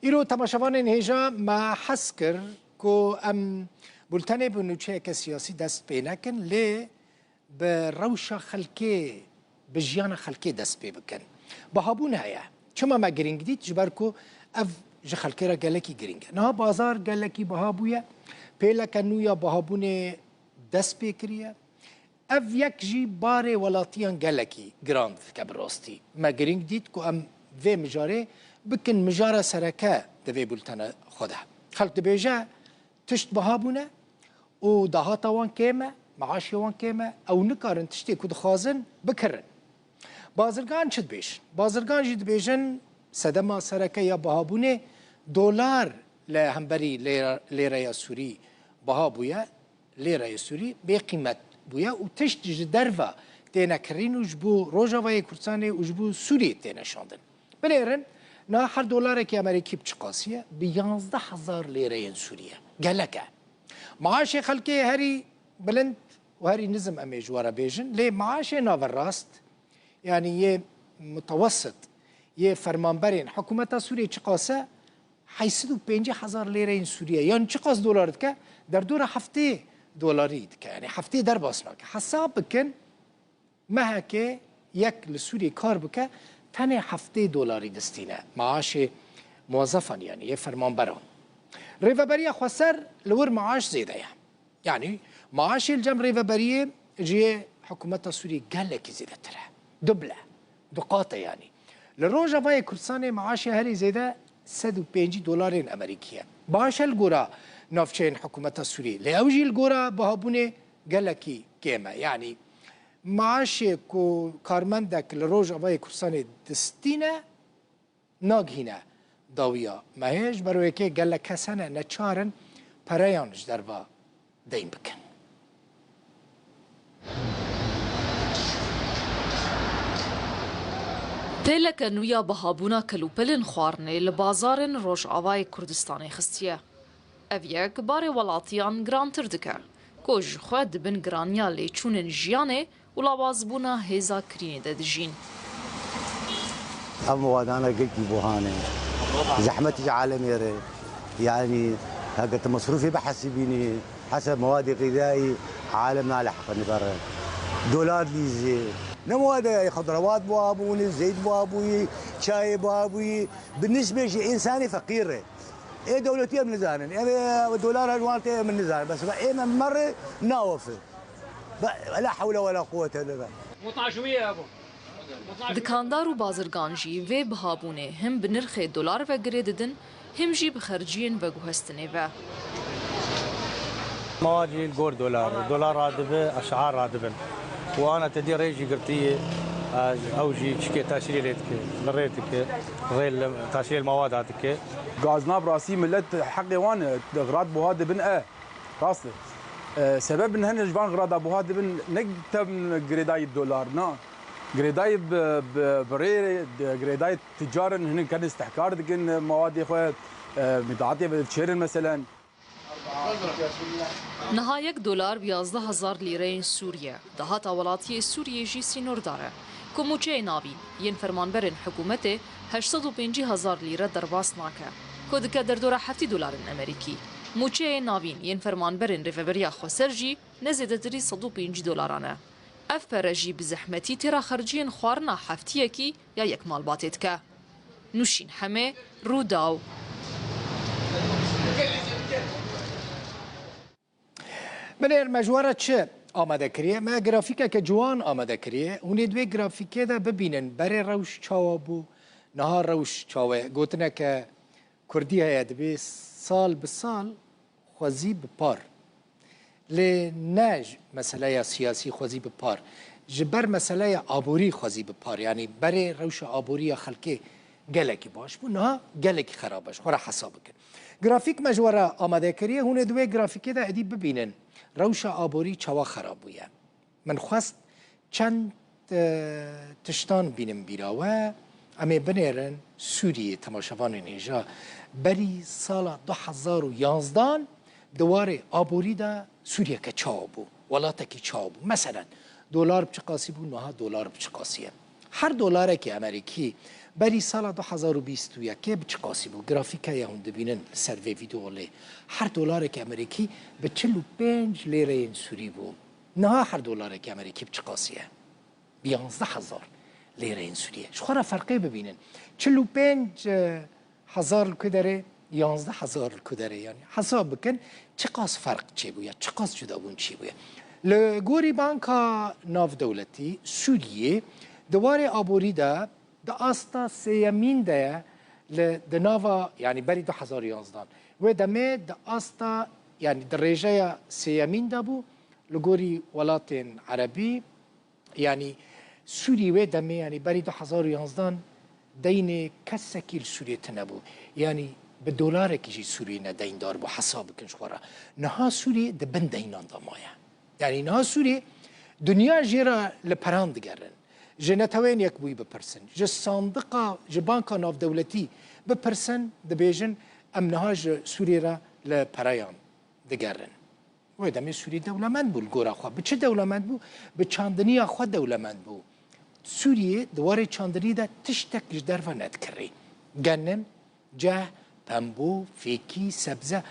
ایرو تماشاوان هیجا ما حس کر که ام بولتنه بنوچه که سیاسی دست پی نکن لی به روش خلکی به جیان خلکی دست پی بکن بهابون هیا چما ما گرینگ دید جبر که اف ج خلکی را گلکی گرینگ نه بازار گلکی بهابویه پیلا کنویا بهابون دست پی کریه اف یک جی بار ولاتیان گلکی گراند که براستی ما گرینگ دید که ام و مجاره بکن مجاره سرکه دوی بولتنه خوده خلق دبیجه تشت بهابونه و دهات وان کیمه معاش وان کیمه او نکارن تشتی کد خازن بکرن بازرگان چد بیشن بازرگان جد بیشن سدما سرکه یا بهابونه دلار لهمبری لیره سوری بهابویا لیره سوری به قیمت بویا و تشت دروا تینا کرین و جبو روجاوای کردستان و جبو سوری تینا شاندن بلیرن نه هر دلار که امریکی بچقاسیه به 11,000 لیره سوریه گلکه معاش خلکی هری بلند و هری نظم امی جوارا بیجن لی معاش ناور راست یعنی یه متوسط یه فرمانبرین حکومت سوریه چقاسه 850,000 لیره سوریه یعنی چقاس دلار که در دور هفته دلاری که یعنی هفته در باسنا که حساب بکن مها که یک لسوریه کار بکه تنه هفته دلاری دستینه معاش موظفان یعنی یه فرمانبران ریوبریه خسر لور معاش زیده یعنی معاش الجم ریوبریه جیه حکومت سوریه گلکی زیده تره دبله دقاطه یعنی لروجا وای کردستان معاش هری زیده 105 دلار امریکیه باش الگورا نافچین حکومت سوریه لیوجی الگورا بهابونه گلکی کیمه یعنی معاش کو کارمندک لروج اوای کردستان دستینه ناگهینه داویا مهیج بروی که گله کسانه نچارن پریانش در با دین بکن تیلک نویا بهابونا کلوپلن خوارنه لبازارن روش آوای کردستانی خستیه او یک بار ولاتیان گرانتر دکه کج خود بن گرانیا لیچونن جیانه و لابازبونا هیزا کرینه دجین أموادنا قلت بوهاني زحمتي عالمي يعني هقت مصروفي بحسبيني حسب مواد غذائي عالمنا لحق نبرر دولار ليزي نمواد خضروات بوابوني زيت بوابوي شاي بوابوي بالنسبة شيء إنساني فقير إيه دولتي من نزانن إيه دولار الوالتي من نزانن بس إيه من مرة ناوفي لا حول ولا قوة إلا بالله 12 يا أبو دکاندار و بازرگان جی و بهابونه هم به نرخ دلار و گریددن هم جی بخرجین و گوهستنه و موادي الجور دولار راتبه اشعار راتبه وانا تدي ريجي قرتيه اوجي شكي تاشيريتك مريتك غير تاشير المواد هاتك غازنا براسي ملت حقي وانا غراد بوهاد بن راسي سبب ان هن جبان غراد بوهاد بن نكتب جريداي الدولار نا جريداي بري جريداي تجار هن كان استحكار دكن مواد اخو متعاطيه بتشيرن مثلا نها یک دلار ب 11,000 لیره سوریه دهات ولاتی سوریه جی سینور داره کموچه ناوی ین فرمانبرن حکومت 850,000 لیره درباس ناکه کدکه در دوره 7 دلار امریکی موچه ناوین ین فرمانبرن ریفبریا خسر جی نزیده تری 105 دلارانه اف پرجی بزحمتی ترا خرجین خوارنا هفتیه کی یا یک مال باتید که نوشین همه رو داو بنر مجوره چه آماده کریه ما گرافیکه که جوان آماده کریه اونی دوی گرافیکه ده ببینن بره روش چاوا بو نهار روش چاوه گوتنه که کردی هید بی سال به سال خوزی بپار لی نج مسئله سیاسی خوزی بپار جبر مسئله آبوری خوزی بپار یعنی بره روش آبوری خلکی گلکی باش بو نه گلکی خرابش خورا حساب کن گرافیک مجوره آماده کریه اونی دوی گرافیکه ده ادی ببینن روش آبوری چوا خرابویه من خواست چند تشتان بینم بیراوه اما بنیرن سوریه تماشاوان نیجا بری سال 2011 دوار آبوری ده سوریه که چاو بو ولاته که چاو بو مثلا دلار بچقاسی بو نها دلار بچقاسیه هر دلاره که امریکی بری سال 2021 که بچ قاسی بو گرافیکای هم دبینن سر ویدیو لی هر دلار که امریکی به 45 لیره سوری بو نه هر دلار که امریکی بچ قاسیه 11000 لیره سوریه شخورا فرقی ببینن 45000 کدره 11000 کدره یعنی حساب بکن چه قاس فرق چی بویا چه قاس جدا بون چی بویا لگوری بانکا ناف دولتی سوریه دواره آبوری ده آستا سیمین ده لدناوا يعني بري 2011 ودمه د آستا يعني درجه سيمين دابو لغوري ولاتين عربي يعني سوري ودمه يعني بري 2011 دين كسكيل سوري تنبو يعني بالدولار كيجي سوري دين دار بو حساب كنش ورا نها سوري دبن دينان دمايا يعني نها سوري دنيا جيرا لپران دگرن جنتوين يكبوي بپرسن ج صندقه ج بانكا ناف دولتي بپرسن دبيجن امنها ج سوري را لپرایان دگرن و دمي سوري دولمند بو الگورا خو بچه دولمند بو به چاندنی خو دولمند بو سوري دواره چاندنی ده تشتك ج درفا ندکری گنم جه پنبو فيكي سبزه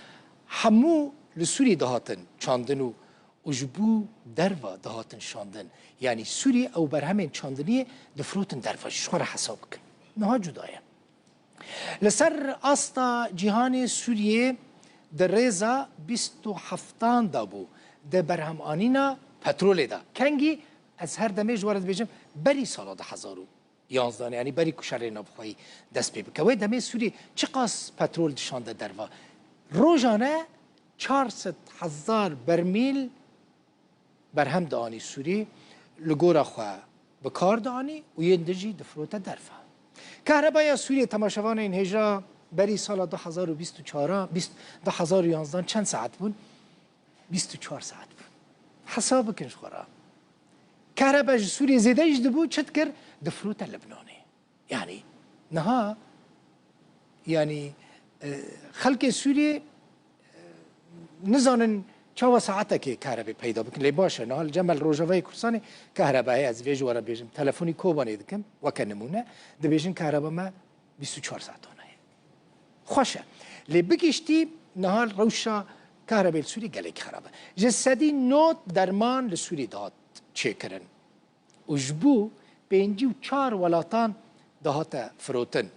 همو لسوري دهاتن چاندنو وجبو دروا دهاتن شاندن يعني سوري او برهمين شاندنيه دفروتن دروا شخور حسابك نها جدايه لسر استا جهان سوريه در ريزا 27 دابو ده برهم آنينا پترول دا کنگی از هر دمیج وارد بیجم بری سالا ده هزارو 11 يعني بری کشاره نبخوایی دست بی بکوی دمی سوری چه قاس پترول شانده دروا روزانه 400,000 برمیل برهم دانی سوری لگورا خوا بکار دانی و یندجی دفروت درفا کهربای سوری تماشاوان این هجا بری سال 2024 2011 چند ساعت بود 24 ساعت بود حساب کنش خورا کهربای سوری زیده اجده بود چت کر دفروت لبنانه يعني نها يعني خلق سوری نزانن چه ساعته که کهربای پیدا بکن لی باشه نه الجمل روجاوی کورسانی کهربای از ویج ورا بیجم تلفنی کوبانی دکم و کنمونه دبیجن کهربا ما 24 ساعتانه خوشه لی بگشتی نه روشا کهربای سوری گلی خرابه جسدی نوت درمان لسوری داد چه کرن وجبو 54 ولاتان دهات فروتن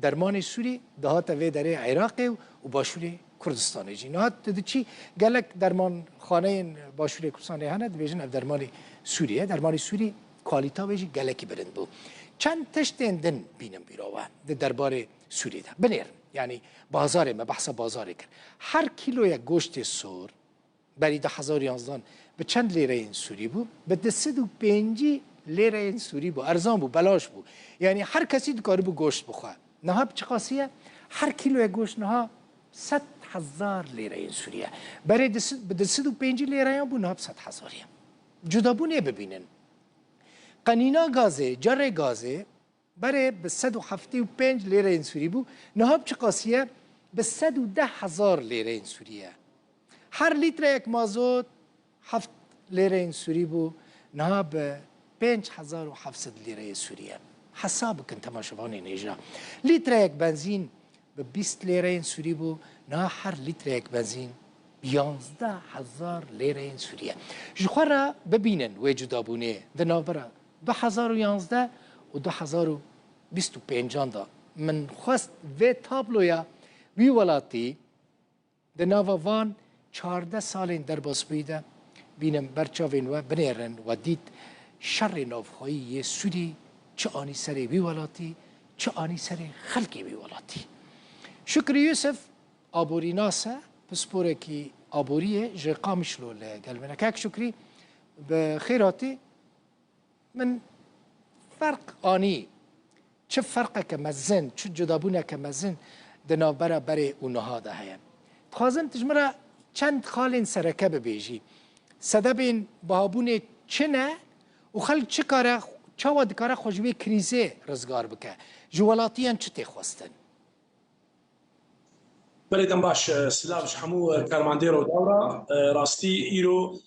درمان سوری دهات وی دره عراق و باشوری کردستان جی نه چی گلک درمان خانه باشوری کردستان هنه بیشتر درمان سوریه درمان سوری کوالیتا ویجی گلکی برند بو چند تشتین دن بینم بیراوه دربار سوری ده بنیر یعنی بازار ما بحث بازاری کرد هر کیلو یک گوشت سور برای 2011 به چند لیره این سوری بو به 205 لیره این سوری بو ارزان بو بلاش بو یعنی هر کسی دکاری بو گوشت بخواه نه چه قاسیه هر کیلو یک گوشت نه 100,000 لیره این سوریه برای 205 لیره بو نه 100,000 جدا بو نه ببینن قنینا گازه جره گازه برای به 175 لیره این سوری بو نه چه قاسیه به 110,000 لیره این سوریه هر لیتر یک مازوت 7 لیره این سوری بو نه به 5700 لیره سوریه حساب کن تماشاوان نیجا لیتر یک بنزین به 20 لیره این سوری بو نه هر لیتر یک بنزین 11,000 لیره این سوریه جخورا ببینن و جدا بونه دنابرا 2011 و 2025 دا من خواست و تابلویا وی ولاتی دناوا وان 14 سالین در باس بیده بینم برچاوین و بنیرن و دید شر نافخایی سودی چه آنی سری وی ولاتی چه آنی سری خلقی وی ولاتی شکر یوسف آبوری ناسه پسپوره کی آبوریه جه قامشلو لگل که شکری به خیراتی من فرق آنی چه فرقه که مزن چه جدابونه که مزن دنابره بره اونها ده هیم خوازم تجمره چند خالین سرکه ببیجی سدبین بابونه چنه و خلق چه کاره چه دکاره خوشوی کریزه رزگار بکه جوالاتیان چه تخواستن بلدن باش سلاوش حمو كارمانديرو دورة راستي إيرو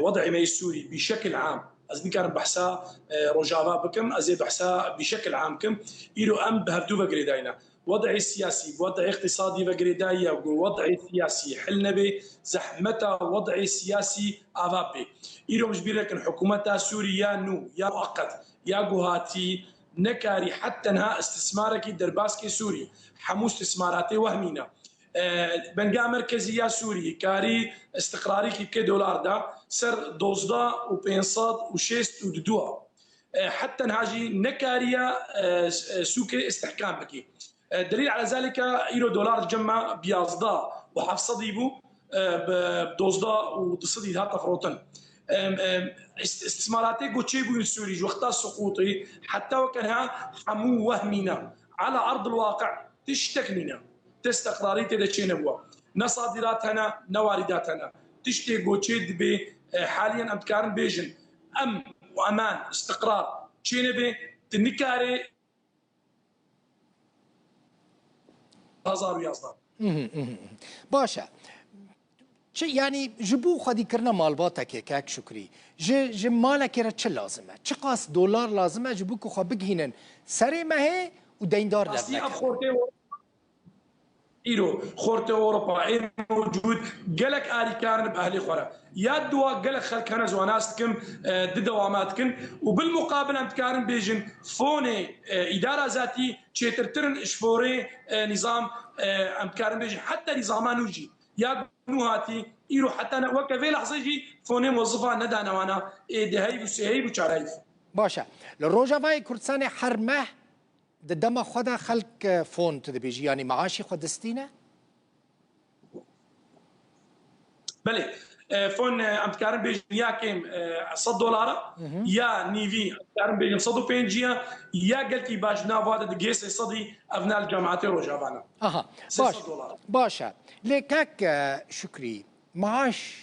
وضع ما سوري بشكل عام از نكر بحثا روجافا بكم ازي بحثا بشكل عام كم إيرو أم بهردو بقريداينا وضعي السياسي وضعي اقتصادي بقريدايا ووضعي سياسي حلنا به زحمته وضعي سياسي افابي إيرو مش بيركن حكومتها سوريا نو يا مؤقت يا جوهاتي نكاري حتى انها استثمارك درباسكي سوري حمو استثماراتي وهمينا بنقا مركزية سوري كاري استقراري كي دولار دا سر دوزدا وبينصاد وشيست وددوا حتى نهاجي نكاريا سوكي استحكام بكي دليل على ذلك ايرو دولار جمع بيازدا وحفصدي بو بدوزدا وتصدي هاتا فروتن استثماراتي قوتشي بو السوري وقتها سقوطي حتى وكانها حمو وهمينا على ارض الواقع تشتكنينا تستقراري تدشينا بوا نصادراتنا نوارداتنا تشتي قوتشي دبي حاليا امكان بيجن امن وامان استقرار تشينبي تنكاري هزار يازدار باشا يعني جبو خدي كرنا مالباتك كاك شكري ج مالك را چه لازمه چه قاس دولار لازمه جبو كو خو بگهينن سري ما هي وديندار لازمه ايرو خورتي اوروبا اي موجود قالك اري كان باهلي خورا يا دوا قالك خلكنا زواناستكم دواماتكم وبالمقابل انت كان بيجن فوني اداره ذاتي تشيترترن اشفوري نظام ام كان بيجن حتى نظامان وجي يا نوهاتي ايرو حتى وكفي لحظه يجي فوني موظفه ندانا وانا دهي وسهي وشاريف باشا للروجافاي كردستان حرمه دما خدا خلق فون تدبيجي يعني معاشي خد دستينه بله فون ام تكارن بيجن يا كيم $100 يا نيفي تكارن بيجن 150 يا قلتي باش نافادا دقيس صدي ابناء الجامعات روجافانا اها باشا ليكاك شكري معاش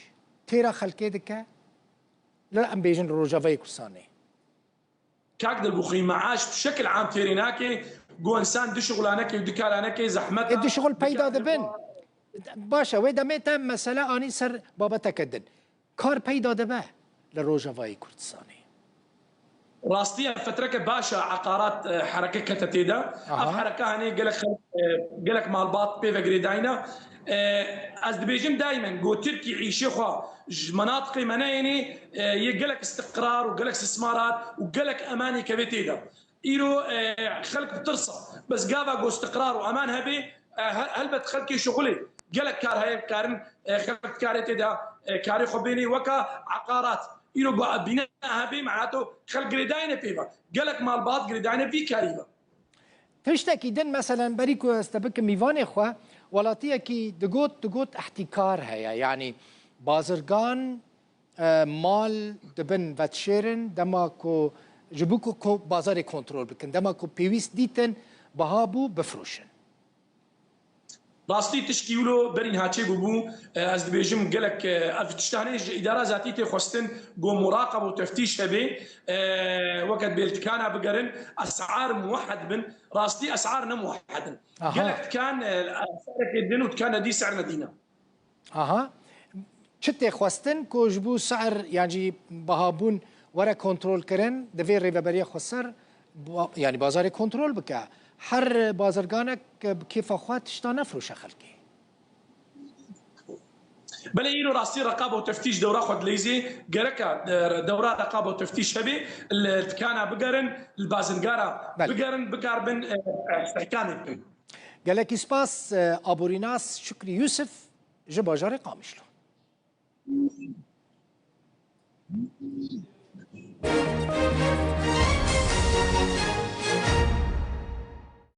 تيرا خلقي دكا لا ام بيجن روجافاي كرساني كاك البخري معاش بشكل عام تيريناكي جو انسان دي شغلانكي ودكارانكي زحمتها دي شغل بيدا دبن باشا ويدا ميتا مسألة اني سر بابا تكدن كار بيدا دبه للروجافاي كردستاني راستيا فترك باشا عقارات حركه كتتيدا اف حركه هني قالك مالبات بيفا جريداينا از دبيجم دائما جو تركي عيشي خو مناطق منايني يقلك استقرار وقالك استثمارات وقالك اماني كبتيدا ايرو خلق بترصى بس قافا جو استقرار وامان هبي هل بتخلكي شغلي قالك كار هاي كارن خلق كارتيدا كاري خبيني وكا عقارات ايرو بناء هبي معناته خلق جريداينا بيفا قالك مالبات جريداينا في كاريبا تشتكي دن مثلا بريكو استبك ميفاني خو ولاتيه كي دقوت احتكار هيا يعني بازرگان مال دبن واتشيرن دماكو جبوكو كو بازار كنترول بكن دماكو بيويس ديتن بهابو بفروشن راستي تشكيلو برين هاتشي بوبو از دبيجم قالك الف تشتاني اداره ذاتيه تخستن جو مراقبه وتفتيش هبي وقت بيلتكانا بقرن اسعار موحد بن راستي اسعارنا موحد قالك كان سعرك الدين وكان دي سعر مدينه چته خواستن کو جبو سعر يعني بهابون ورا كنترول كرن دفي ريبريه خسر يعني بازار كنترول بك هر بازرگانك كيف اخوات تشتا نفروش خلقي بلا ينو راستي رقابه وتفتيش دوره خد ليزي قركا دوره رقابه وتفتيش هبي التكانا بقرن البازنقاره بقرن بقاربن استحكام قالك سباس ابوريناس شكري يوسف جباجاري قامشلو